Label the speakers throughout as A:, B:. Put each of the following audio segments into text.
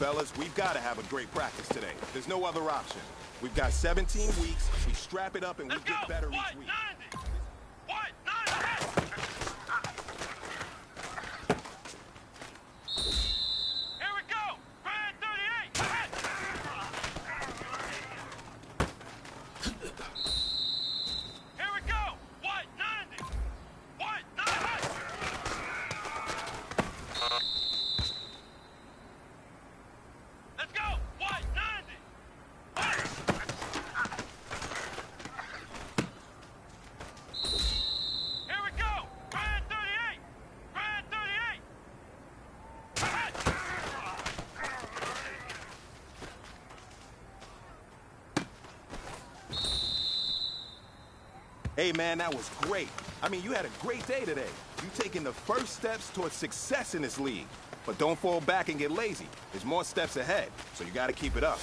A: Fellas, we've got to have a great practice today. There's no other option. We've got 17 weeks. We strap it up and we get better each week. Hey, man, that was great. I mean, you had a great day today. You've taken the first steps towards success in this league. But don't fall back and get lazy. There's more steps ahead, so you got to keep it up.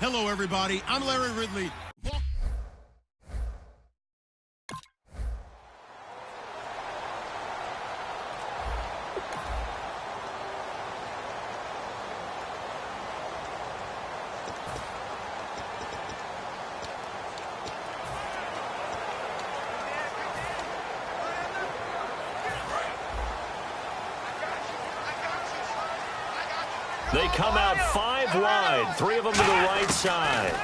B: Hello, everybody. I'm Larry Ridley.
C: They come out 5 wide, 3 of them to the right side.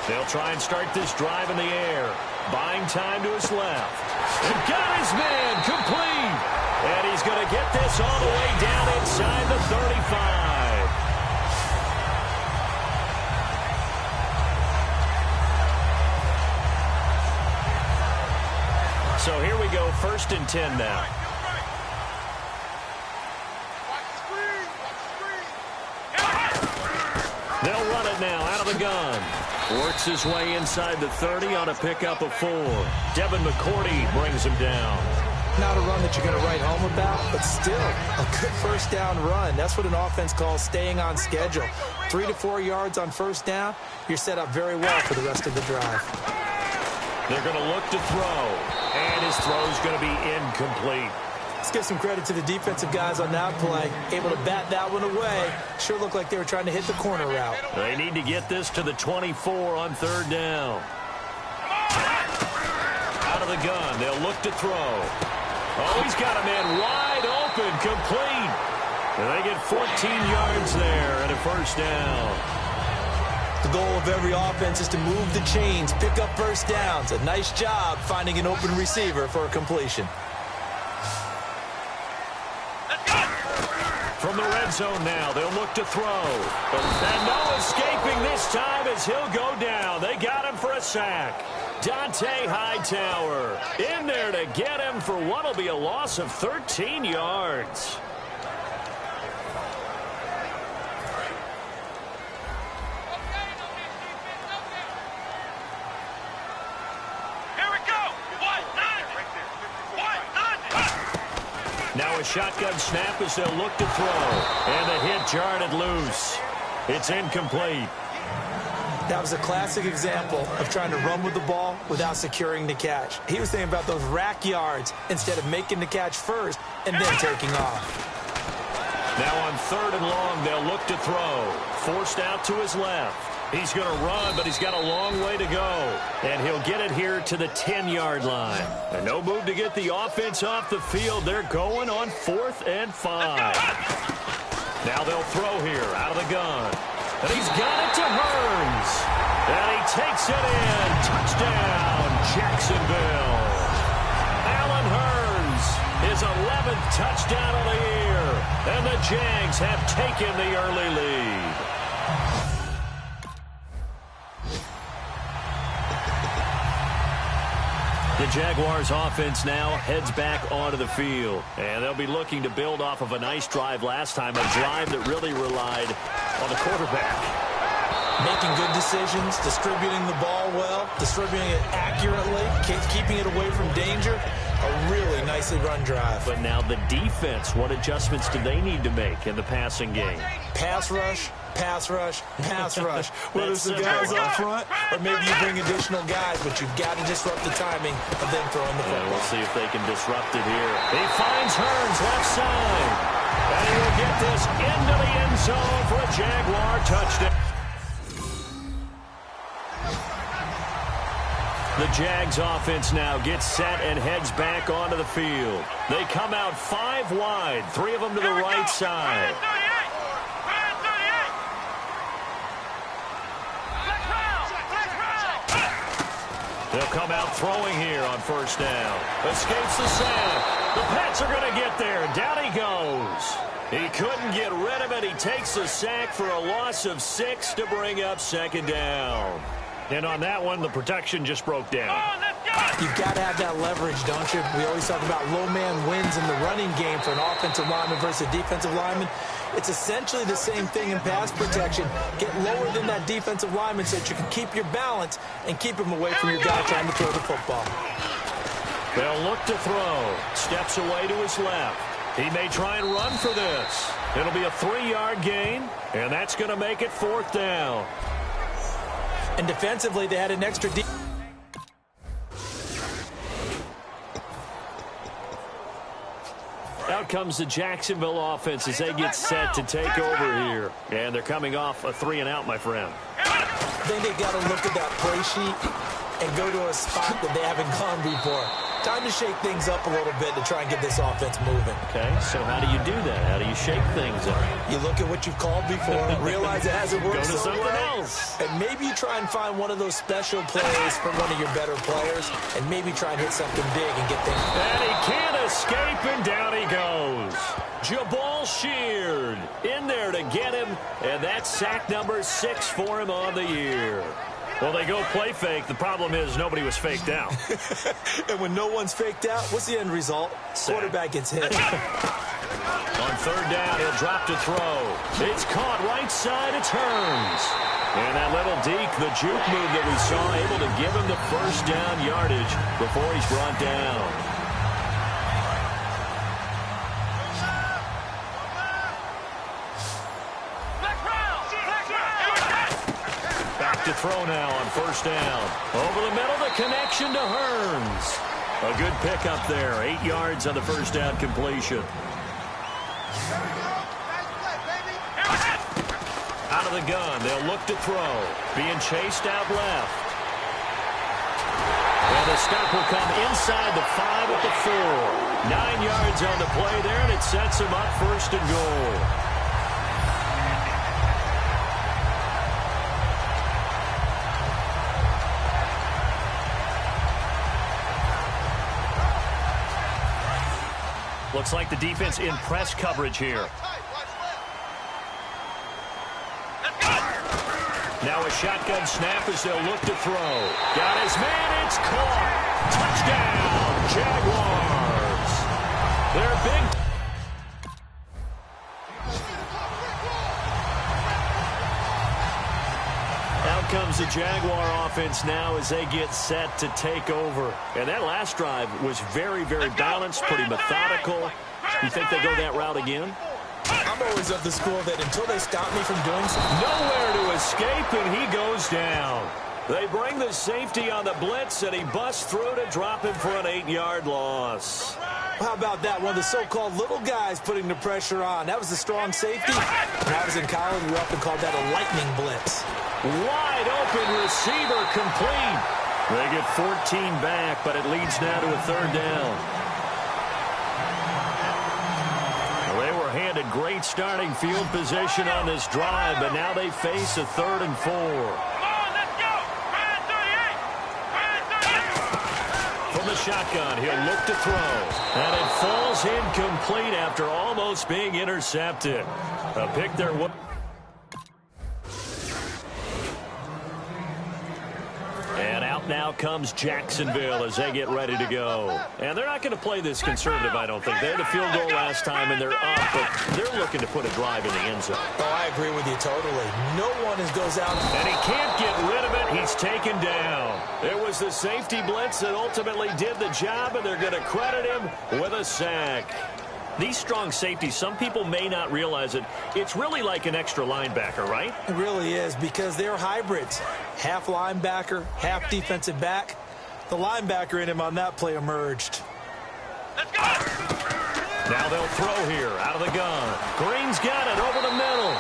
C: They'll try and start this drive in the air, buying time to his left. And got his man complete. And he's going to get this all the way down inside the 35. So here we go, 1st and 10 now. They'll run it now out of the gun. Works his way inside the 30 on a pickup of 4. Devin McCourty brings him down.
D: Not a run that you're going to write home about, but still a good first down run. That's what an offense calls staying on schedule. 3 to 4 yards on first down, you're set up very well for the rest of the drive.
C: They're going to look to throw, and his throw's going to be incomplete.
D: Let's give some credit to the defensive guys on that play. Able to bat that one away. Sure looked like they were trying to hit the corner route.
C: They need to get this to the 24 on 3rd down. Out of the gun, they'll look to throw. Oh, he's got a man wide open, complete. And they get 14 yards there and a first down.
D: The goal of every offense is to move the chains, pick up first downs. A nice job finding an open receiver for a completion.
C: From the red zone now, they'll look to throw. And no escaping this time as he'll go down. They got him for a sack. Dante Hightower in there to get him for what will be a loss of 13 yards. Now a shotgun snap as they'll look to throw. And the hit jarred it loose. It's incomplete.
D: That was a classic example of trying to run with the ball without securing the catch. He was thinking about those rack yards instead of making the catch first and then taking off.
C: Now on 3rd and long, they'll look to throw. Forced out to his left. He's going to run, but he's got a long way to go. And he'll get it here to the 10-yard line. And no move to get the offense off the field. They're going on 4th and 5. Now they'll throw here out of the gun. And he's got it to Hearns. And he takes it in. Touchdown, Jacksonville. Allen Hearns, his 11th touchdown of the year. And the Jags have taken the early lead. The Jaguars offense now heads back onto the field. And they'll be looking to build off of a nice drive last time, a drive that really relied on the quarterback.
D: Making good decisions, distributing the ball well, distributing it accurately, keeping it away from danger. A really nicely run drive.
C: But now the defense, what adjustments do they need to make in the passing game?
D: Pass rush, pass rush, pass rush. Whether it's the guys up front or maybe you bring additional guys, but you've got to disrupt the timing of them throwing the football.
C: We'll see if they can disrupt it here. He finds Hearns left side. And he will get this into the end zone for a Jaguar touchdown. The Jags offense now gets set and heads back onto the field. They come out 5 wide, 3 of them to the right side. They'll come out throwing here on 1st down. Escapes the sack. The Pats are going to get there. Down he goes. He couldn't get rid of it. He takes the sack for a loss of 6 to bring up 2nd down. And on that one, the protection just broke down.
D: You've got to have that leverage, don't you? We always talk about low man wins in the running game for an offensive lineman versus a defensive lineman. It's essentially the same thing in pass protection. Get lower than that defensive lineman so that you can keep your balance and keep him away from your guy trying to throw the football.
C: They'll look to throw. Steps away to his left. He may try and run for this. It'll be a 3-yard gain, and that's going to make it 4th down.
D: And defensively, they had an extra deep.
C: Out comes the Jacksonville offense as they get set to take over here. And thee coming off a 3-and-out, my friend.
D: I think they've got to look at that play sheet and go to a spot that they haven't gone before. Time to shake things up a little bit to try and get this offense moving.
C: Okay, so how do you do that? How do you shake things up?
D: You look at what you've called before, realize it hasn't worked
C: Go to
D: so
C: something
D: well,
C: else.
D: and maybe you try and find one of those special plays from one of your better players, and maybe try and hit something big and get things.
C: And he can't escape, and down he goes. Jabal Sheard in there to get him, and that's sack number 6 for him on the year. Well, they go play fake. The problem is nobody was faked out.
D: And when no one's faked out, what's the end result? Quarterback gets hit.
C: On 3rd down, he'll drop to throw. It's caught right side. It's Hearns. And that little deke, the juke move that we saw, able to give him the 1st down yardage before he's brought down. To throw now on 1st down. Over the middle, the connection to Hearns. A good pickup there. 8 yards on the 1st down completion. Out of the gun, they'll look to throw. Being chased out left. And the stop will come inside the 5 at the 4. 9 yards on the play there, and it sets him up 1st and goal. Looks like the defense in press coverage here. Now a shotgun snap as they'll look to throw. Got his man, it's caught. Touchdown, Jaguars. They're big. Out comes the Jaguar offense now as they get set to take over. And that last drive was very, very balanced, pretty methodical. You think they go that route again?
D: I'm always of the school that until they stop me from doing something.
C: Nowhere to escape, and he goes down. They bring the safety on the blitz, and he busts through to drop him for an 8-yard loss.
D: How about that? One of the so-called little guys putting the pressure on. That was the strong safety. When I was in college, we often called that a lightning blitz.
C: Wide open receiver complete. They get 14 back, but it leads now to a 3rd down. Well, they were handed great starting field position on this drive, but now they face a 3rd and 4. From the shotgun, he'll look to throw. And it falls incomplete after almost being intercepted. A pick there. And out now comes Jacksonville as they get ready to go. And they're not going to play this conservative, I don't think. They had the field goal last time, and they're up, but they're looking to put a drive in the end zone.
D: Oh, I agree with you totally. No one goes out.
C: And he can't get rid of it. He's taken down. It was the safety blitz that ultimately did the job, and they're going to credit him with a sack. These strong safeties, some people may not realize it. It's really like an extra linebacker, right?
D: It really is, because they're hybrids. Half linebacker, half defensive back. The linebacker in him on that play emerged.
C: Let's go! Now they'll throw here out of the gun. Green's got it over the middle.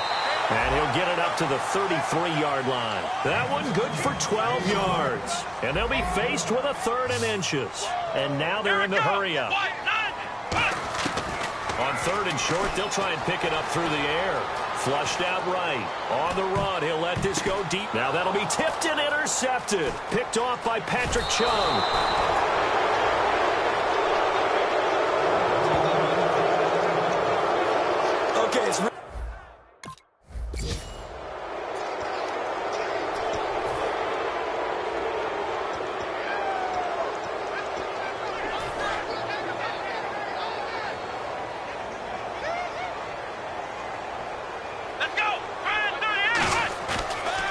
C: And he'll get it up to the 33-yard line. That one good for 12 yards. And they'll be faced with a 3rd and inches. And now they're in the hurry-up. On 3rd and short, they'll try and pick it up through the air. Flushed out right. On the run, he'll let this go deep. Now that'll be tipped and intercepted. Picked off by Patrick Chung.
D: Okay, it's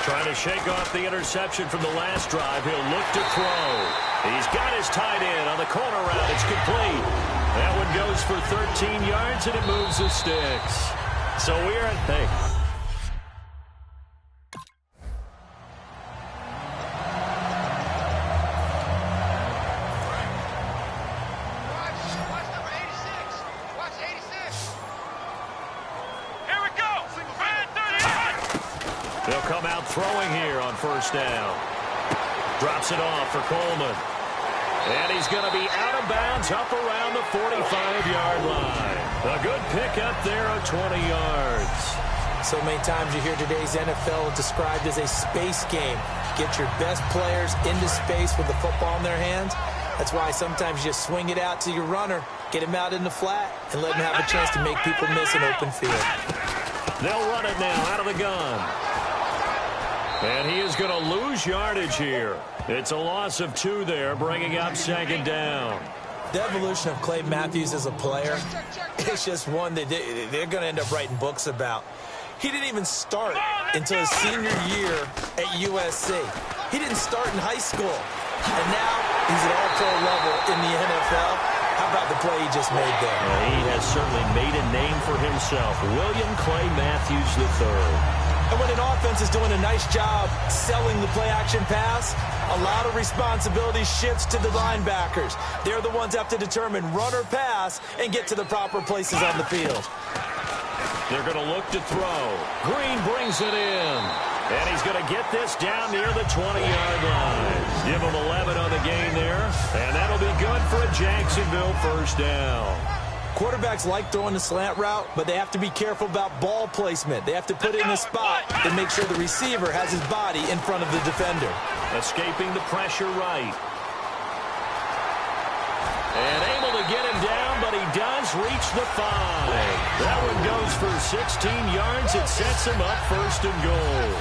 C: trying to shake off the interception from the last drive. He'll look to throw. He's got his tight end on the corner route. It's complete. That one goes for 13 yards, and it moves the sticks. So we're at, hey.
E: Watch number 86. Watch 86. Here we go.
C: They'll come out throwing here on 1st down. Drops it off for Coleman. And he's going to be out of bounds up around the 45-yard line. A good pickup there of 20 yards.
D: so many times you hear today's NFL described as a space game. Get your best players into space with the football in their hands. That's why sometimes you just swing it out to your runner, get him out in the flat, and let him have a chance to make people miss an open field.
C: They'll run it now out of the gun. And he is going to lose yardage here. It's a loss of 2 there, bringing up 2nd down.
D: The evolution of Clay Matthews as a player, it's just one that they're going to end up writing books about. He didn't even start until his senior year at USC. He didn't start in high school. And now he's at all-pro level in the NFL. How about the play he just made there?
C: Well, he has certainly made a name for himself. William Clay Matthews III.
D: And when an offense is doing a nice job selling the play-action pass, a lot of responsibility shifts to the linebackers. They're the ones that have to determine run or pass and get to the proper places on the field.
C: They're going to look to throw. Green brings it in. And he's going to get this down near the 20-yard line. Give him 11 on the game there. And that'll be good for a Jacksonville 1st down.
D: Quarterbacks like throwing the slant route, but they have to be careful about ball placement. They have to put it in a spot and make sure the receiver has his body in front of the defender.
C: Escaping the pressure right. And able to get him down, but he does reach the 5. That one goes for 16 yards. It sets him up 1st and goal.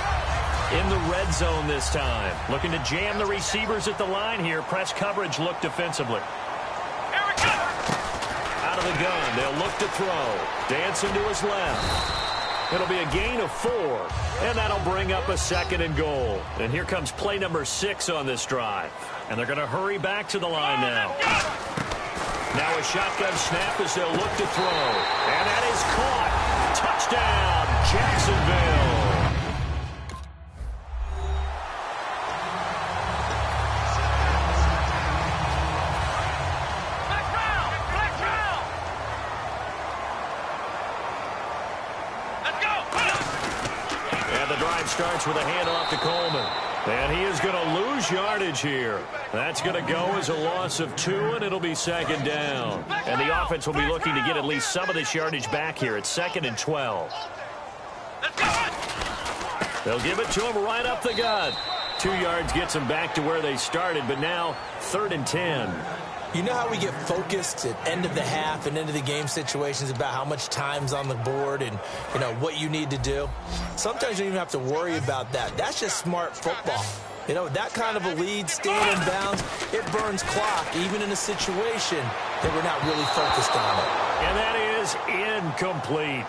C: In the red zone this time. Looking to jam the receivers at the line here. Press coverage look defensively. Out of the gun, they'll look to throw. Dancing to his left. It'll be a gain of 4, and that'll bring up a 2nd and goal. And here comes play number 6 on this drive. And they're going to hurry back to the line now. Now a shotgun snap as they'll look to throw. And that is caught. Touchdown, Jacksonville. drive starts with a handoff to Coleman. And he is going to lose yardage here. That's going to go as a loss of 2, and it'll be second down. And the offense will be looking to get at least some of this yardage back here. It's 2nd and 12. They'll give it to him right up the gut. 2 yards gets them back to where they started, but now 3rd and 10.
D: You know how we get focused at end of the half and end of the game situations about how much time's on the board and, you know, what you need to do? Sometimes you don't even have to worry about that. That's just smart football. You know, that kind of a lead, staying in bounds, it burns clock, even in a situation that we're not really focused on it.
C: And that is incomplete.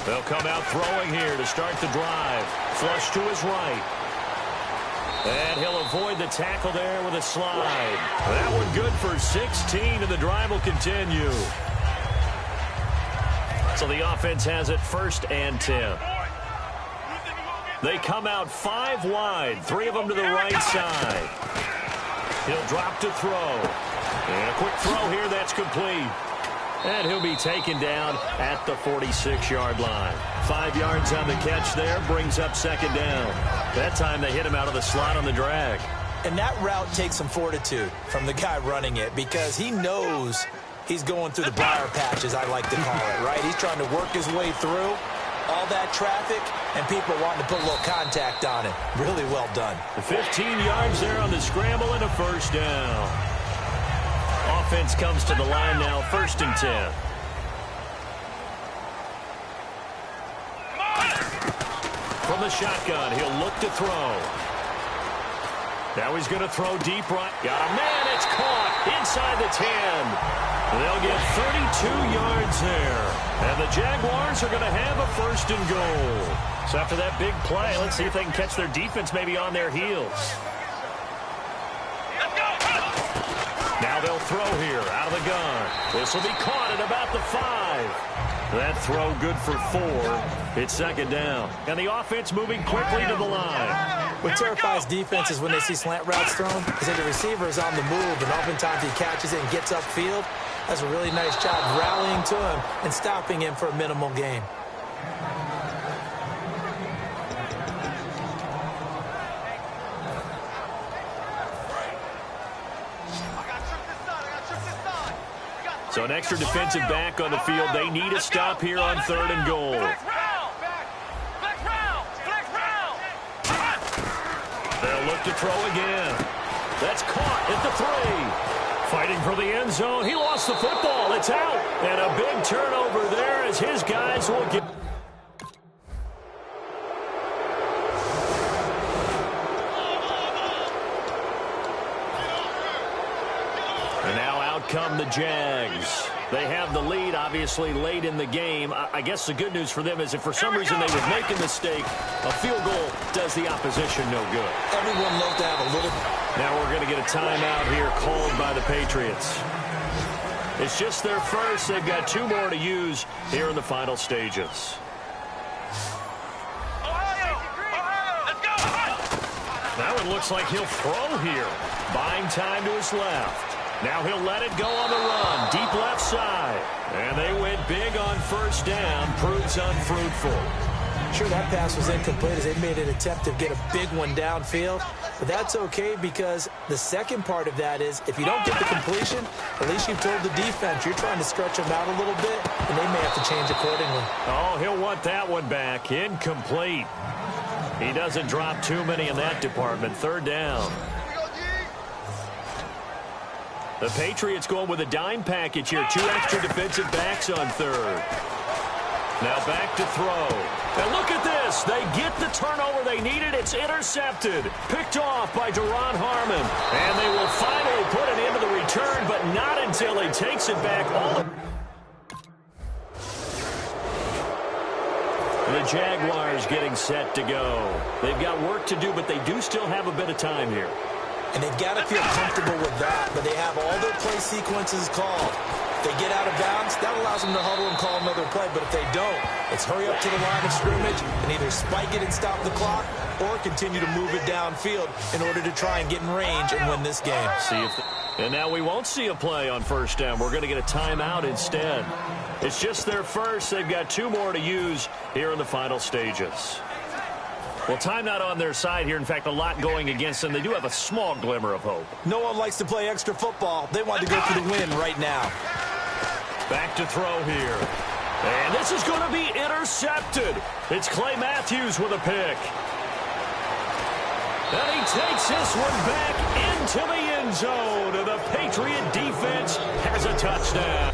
C: They'll come out throwing here to start the drive. Flush to his right. And he'll avoid the tackle there with a slide. That one good for 16, and the drive will continue. So the offense has it 1st and 10. They come out 5 wide, 3 of them to the right side. He'll drop to throw. And a quick throw here, that's complete. And he'll be taken down at the 46-yard line. 5 yards on the catch there, brings up 2nd down. That time they hit him out of the slot on the drag.
D: And that route takes some fortitude from the guy running it because he knows he's going through the briar patch, as I like to call it, right? He's trying to work his way through all that traffic, and people wanting to put a little contact on it. Really well done.
C: 15 yards there on the scramble and a 1st down. Offense comes to the line now, 1st and 10. From the shotgun, he'll look to throw. Now he's going to throw deep right. Got a man, it's caught inside the 10. They'll get 32 yards there. And the Jaguars are going to have a 1st and goal. So after that big play, let's see if they can catch their defense maybe on their heels. Now they'll throw here out of the gun. This will be caught at about the 5. That throw good for 4. It's 2nd down. And the offense moving quickly to the line.
D: What terrifies defenses when they see slant routes thrown is that the receiver is on the move, and oftentimes he catches it and gets upfield. That's a really nice job rallying to him and stopping him for a minimal gain.
C: So an extra defensive back on the field. They need a stop here on 3rd and goal. They'll look to throw again. That's caught at the 3. Fighting for the end zone. He lost the football. It's out. And a big turnover there as his guys will get... And now out come the Jags. They have the lead, obviously, late in the game. I guess the good news for them is if for some reason they would make a mistake, a field goal does the opposition no good.
D: Everyone loves to have a little...
C: Now we're going to get a timeout here called by the Patriots. It's just their first. They've got 2 more to use here in the final stages. That one looks like he'll throw here. Buying time to his left. Now he'll let it go on the run. Deep left side. And they went big on 1st down. Proves unfruitful.
D: Sure, that pass was incomplete as they made an attempt to get a big one downfield. But that's okay because the second part of that is if you don't get the completion, at least you've told the defense you're trying to stretch them out a little bit, and they may have to change accordingly.
C: Oh, he'll want that one back. Incomplete. He doesn't drop too many in that department. 3rd down. The Patriots going with a dime package here. 2 extra defensive backs on 3rd. Now back to throw. And look at this. They get the turnover they needed. It's intercepted. Picked off by Duron Harmon. And they will finally put it into the return, but not until he takes it back. The Jaguars getting set to go. They've got work to do, but they do still have a bit of time here.
D: And they've got to feel comfortable with that, but they have all their play sequence is called. If they get out of bounds, that allows them to huddle and call another play. But if they don't, it's hurry up to the line of scrimmage and either spike it and stop the clock or continue to move it downfield in order to try and get in range and win this game.
C: And now we won't see a play on first down. We're going to get a timeout instead. It's just their first. They've got 2 more to use here in the final stages. Well, time not on their side here. In fact, a lot going against them. They do have a small glimmer of hope.
D: No one likes to play extra football. They want to go for the win right now.
C: Back to throw here. And this is going to be intercepted. It's Clay Matthews with a pick. And he takes this one back into the end zone. And the Patriot defense has a touchdown.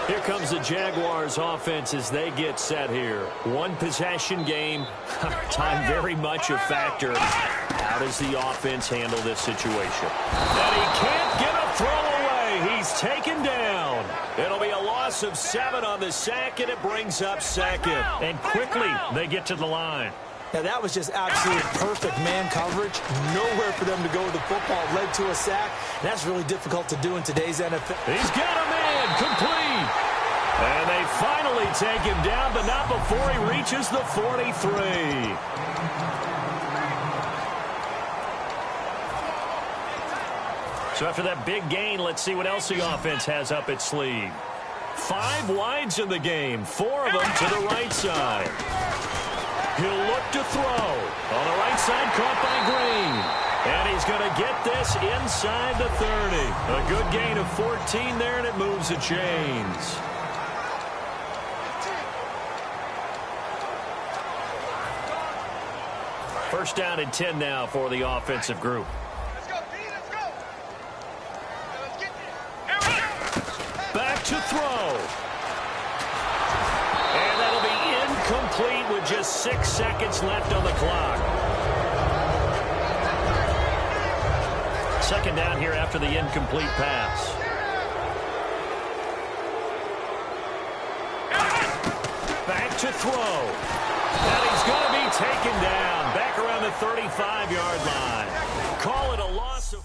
C: Here comes the Jaguars offense as they get set here. 1 possession game. Time very much a factor. How does the offense handle this situation? And he can't get a throw away. He's taken down. It'll be a loss of 7 on the sack, and it brings up 2nd. And quickly, they get to the line.
D: Now, that was just absolute perfect man coverage. Nowhere for them to go with the football. Led to a sack. That's really difficult to do in today's NFL.
C: He's got a man complete. And they finally take him down, but not before he reaches the 43. So after that big gain, let's see what else the offense has up its sleeve. 5 wides in the game, 4 of them to the right side. He'll look to throw. On the right side, caught by Green. And he's going to get this inside the 30. A good gain of 14 there, and it moves the chains. First down and 10 now for the offensive group.
E: Let's go, B, let's go. Let's get there.
C: Back to throw. And that'll be incomplete with just 6 seconds left on the clock. Second down here after the incomplete pass. Back to throw. And he's going to be taken down back around the 35-yard line. Call it a loss of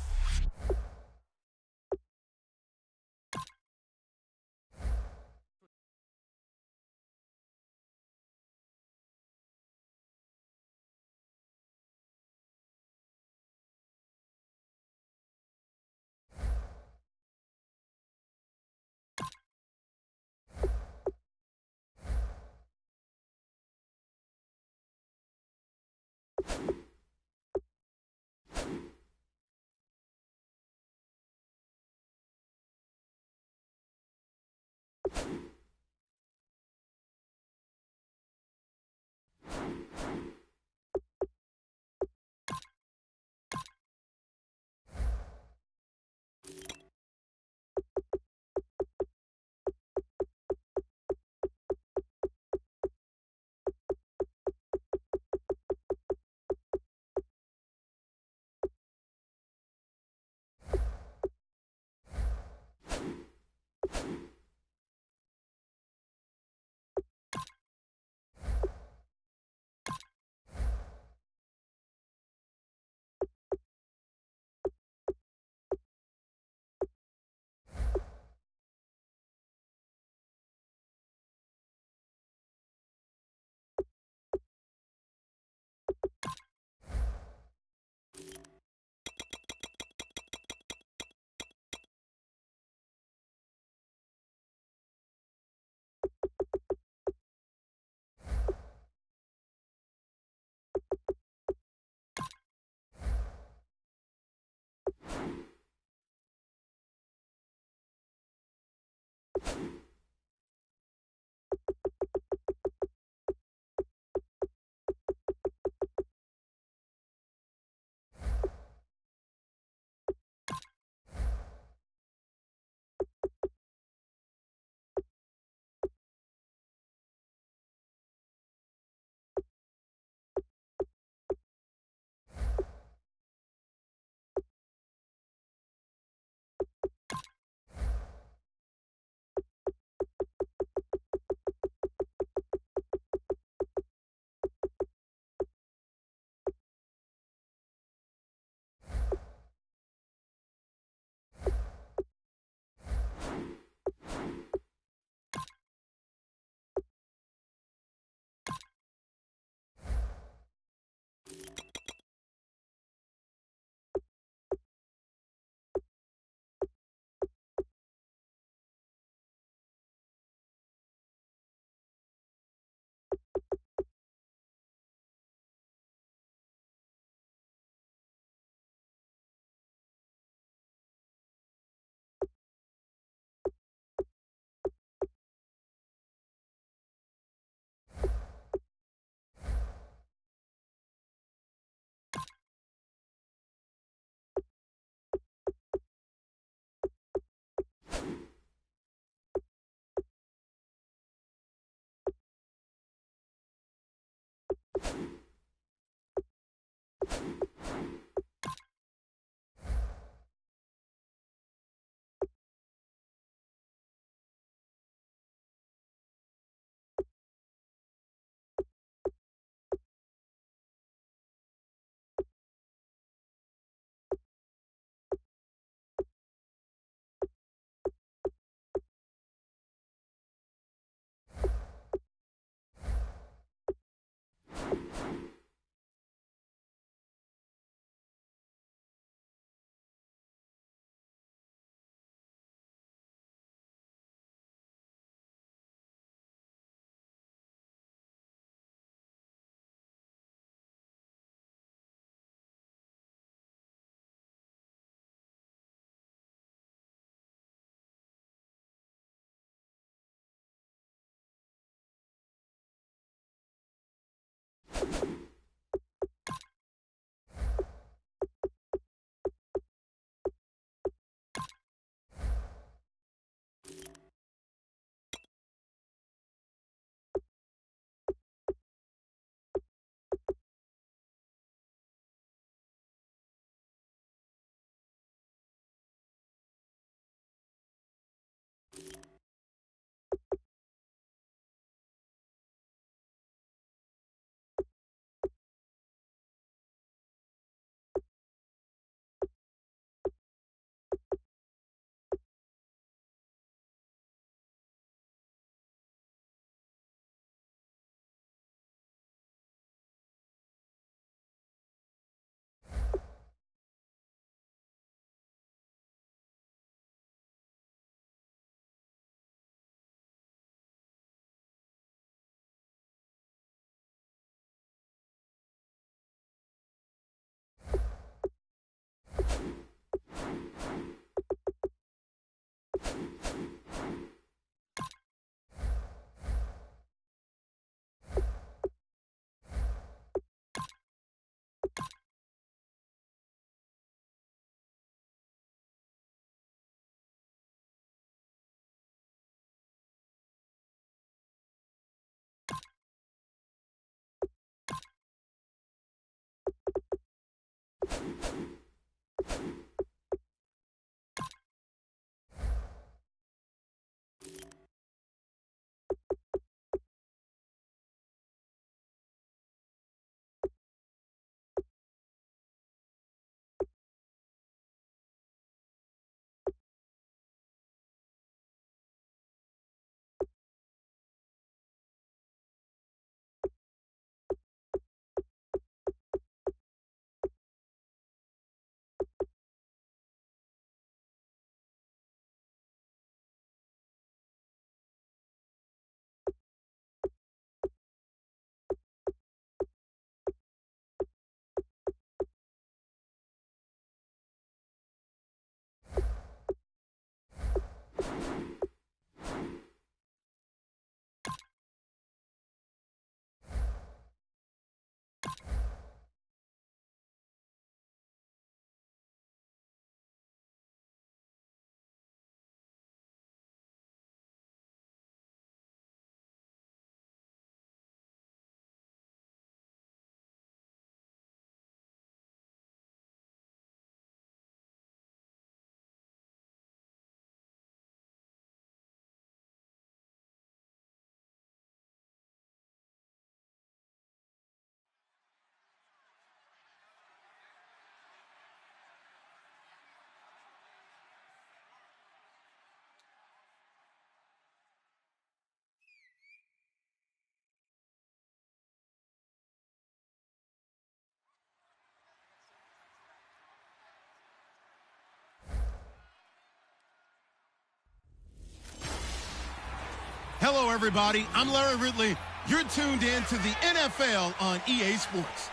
B: Hello, everybody. I'm Larry Ridley. You're tuned in to the NFL on EA Sports.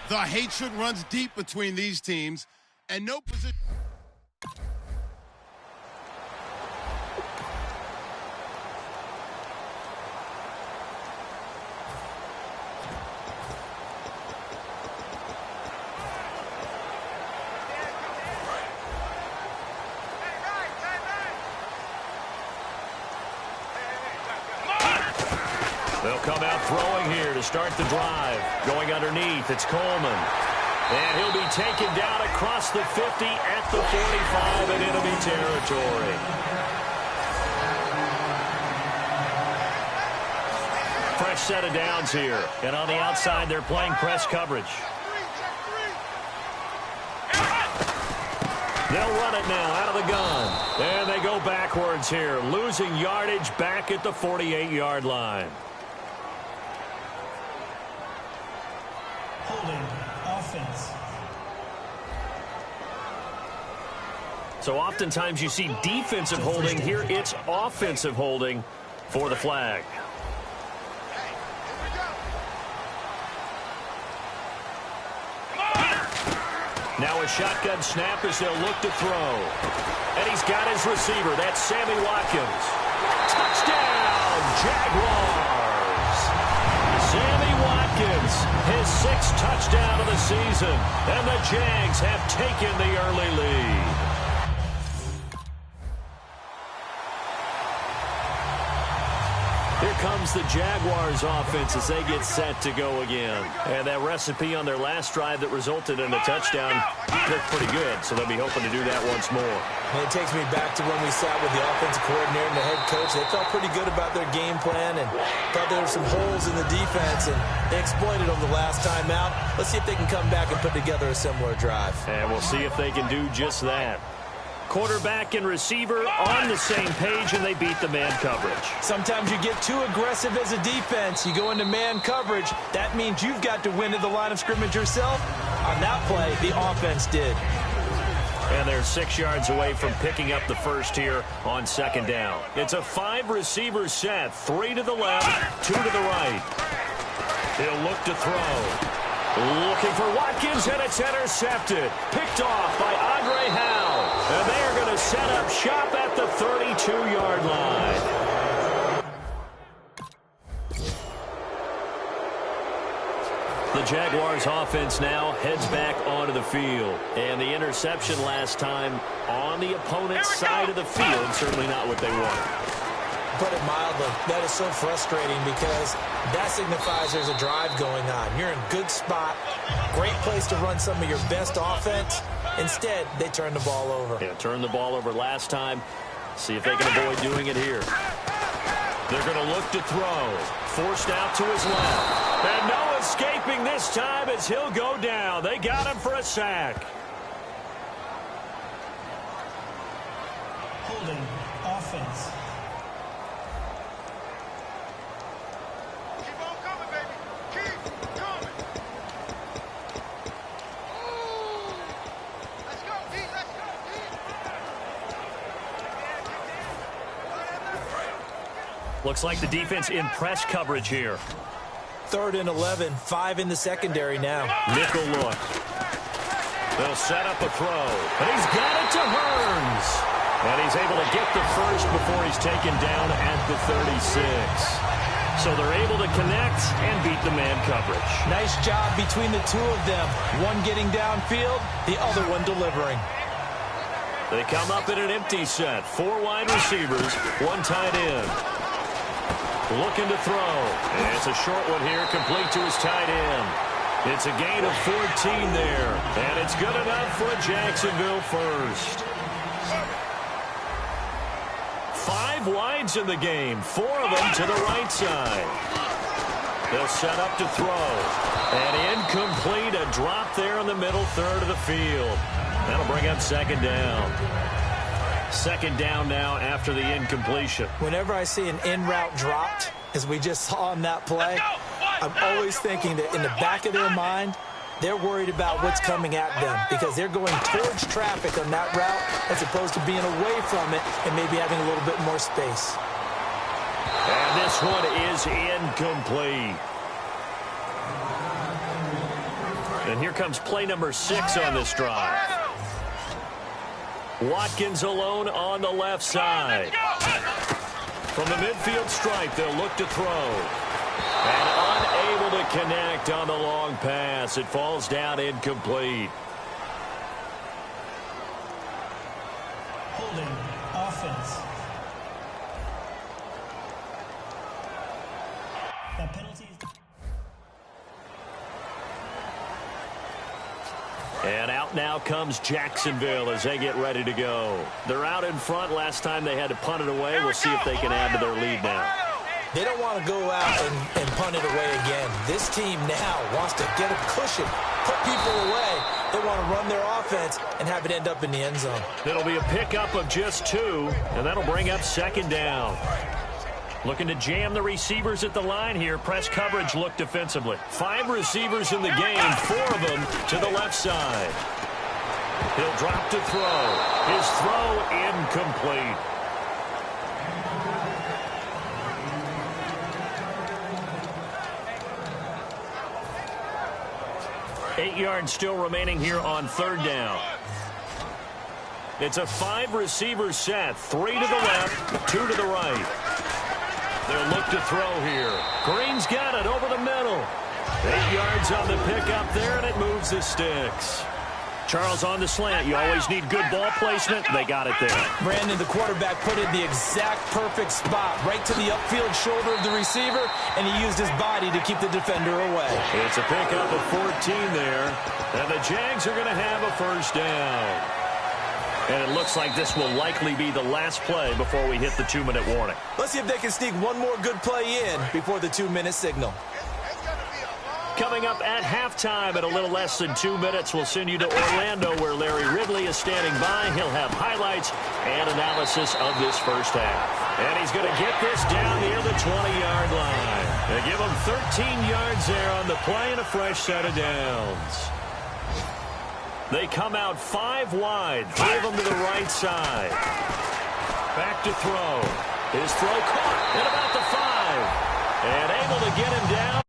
B: The hatred runs deep between these teams, and no position...
C: They'll come out throwing here to start the drive. Going underneath, it's Coleman. And he'll be taken down across the 50 at the 45 in enemy territory. Fresh set of downs here. And on the outside, they're playing press coverage. They'll run it now out of the gun. And they go backwards here, losing yardage back at the 48-yard line.
D: Holding offense.
C: So oftentimes you see defensive holding. Here it's offensive holding for the flag. Now a shotgun snap as they'll look to throw. And he's got his receiver. That's Sammy Watkins. Touchdown, Jaguars! Sammy Watkins, his 6th touchdown of the season. And the Jags have taken the early lead. Here comes the Jaguars offense as they get set to go again. And that recipe on their last drive that resulted in a touchdown looked pretty good, so they'll be hoping to do that once more.
D: And it takes me back to when we sat with the offensive coordinator and the head coach. They felt pretty good about their game plan and thought there were some holes in the defense, and they exploited them the last time out. Let's see if they can come back and put together a similar drive.
C: And we'll see if they can do just that. Quarterback and receiver on the same page, and they beat the man coverage.
D: Sometimes you get too aggressive as a defense. You go into man coverage. That means you've got to win at the line of scrimmage yourself. On that play, the offense did.
C: And they're 6 yards away from picking up the first here on 2nd down. It's a 5-receiver set, 3 to the left, 2 to the right. He'll look to throw. Looking for Watkins, and it's intercepted. Picked off by Andre Howe. And they are going to set up shop at the 32-yard line. The Jaguars offense now heads back onto the field. And the interception last time on the opponent's side of the field, certainly not what they wanted.
D: Put it mildly, that is so frustrating because that signifies there's a drive going on. You're in a good spot, great place to run some of your best offense. Instead, they turn the ball over.
C: Yeah, turned the ball over last time. See if they can avoid doing it here. They're going to look to throw. Forced out to his left. And no escaping this time as he'll go down. They got him for a sack.
D: Holding offense.
C: Looks like the defense in press coverage here.
D: 3rd and 11, 5 in the secondary now.
C: Nickel look. They'll set up a throw. And he's got it to Hearns. And he's able to get the first before he's taken down at the 36. So they're able to connect and beat the man coverage.
D: Nice job between the two of them. One getting downfield, the other one delivering.
C: They come up in an empty set. 4 wide receivers, 1 tight end. Looking to throw. And it's a short one here, complete to his tight end. It's a gain of 14 there. And it's good enough for a Jacksonville first. 5 wides in the game, 4 of them to the right side. They'll set up to throw. And incomplete, a drop there in the middle third of the field. That'll bring up 2nd down. 2nd down now after the incompletion.
D: Whenever I see an in-route dropped, as we just saw on that play, I'm always thinking that in the back of their mind, they're worried about what's coming at them because they're going towards traffic on that route as opposed to being away from it and maybe having a little bit more space.
C: And this one is incomplete. And here comes play number 6 on this drive. Watkins alone on the left side. From the midfield stripe, they'll look to throw. And unable to connect on the long pass. It falls down incomplete.
D: Holding offense.
C: out comes Jacksonville as they get ready to go. They're out in front. Last time they had to punt it away. We'll see if they can add to their lead now.
D: They don't want to go out and punt it away again. This team now wants to get a cushion, put people away. They want to run their offense and have it end up in the end zone.
C: It'll be a pickup of just 2, and that'll bring up 2nd down. Looking to jam the receivers at the line here. Press coverage look defensively. 5 receivers in the game, 4 of them to the left side. He'll drop to throw. His throw incomplete. 8 yards still remaining here on 3rd down. It's a 5-receiver set. 3 to the left, 2 to the right. They'll look to throw here. Green's got it over the middle. 8 yards on the pickup there, and it moves the sticks. Charles, on the slant, you always need good ball placement. They got it there.
D: Brandon, the quarterback, put it in the exact perfect spot, right to the upfield shoulder of the receiver, and he used his body to keep the defender away.
C: It's a pickup of 14 there, and the Jags are going to have a 1st down. And it looks like this will likely be the last play before we hit the 2-minute warning.
D: Let's see if they can sneak one more good play in before the 2-minute signal.
C: Coming up at halftime at a little less than 2 minutes, we'll send you to Orlando where Larry Ridley is standing by. He'll have highlights and analysis of this first half. And he's going to get this down near the 20-yard line. They give him 13 yards there on the play and a fresh set of downs. They come out 5 wide, 3 of them to the right side. Back to throw. His throw caught at about the 5. And able to get him down